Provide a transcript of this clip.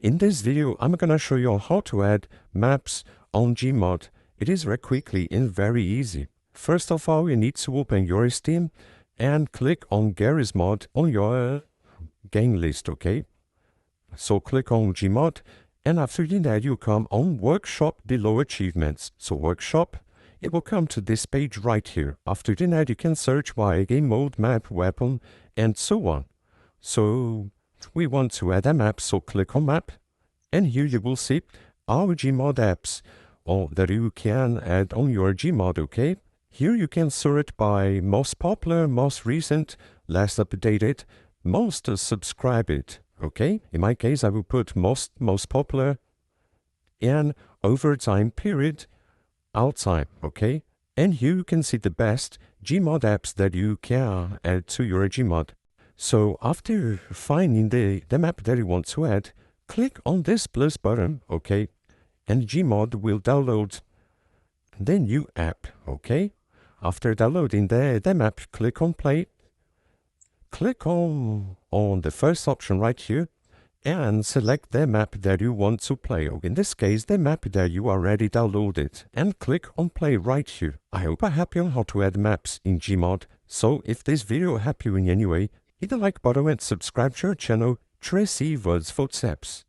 In this video, I'm gonna show you how to add maps on GMOD. It is very quickly and very easy. First of all, you need to open your Steam and click on Garry's Mod on your game list, okay? So click on GMOD, and after that you come on Workshop below Achievements. So Workshop, it will come to this page right here. After that you can search by game mode, map, weapon, and so on. So we want to add a map, so click on map, and here you will see our GMOD apps that you can add on your GMOD, okay? Here you can sort by most popular, most recent, last updated, most subscribed, okay? In my case, I will put most popular, and over time period, all time, okay? And here you can see the best GMOD apps that you can add to your GMOD. So after finding the map that you want to add, click on this plus button, okay? And GMOD will download the new app, okay? After downloading the map, click on play. Click on the first option right here and select the map that you want to play. In this case, the map that you already downloaded, and click on play right here. I hope I helped you on how to add maps in GMOD. So if this video helped you in any way, hit the like button and subscribe to our channel to receive us footsteps.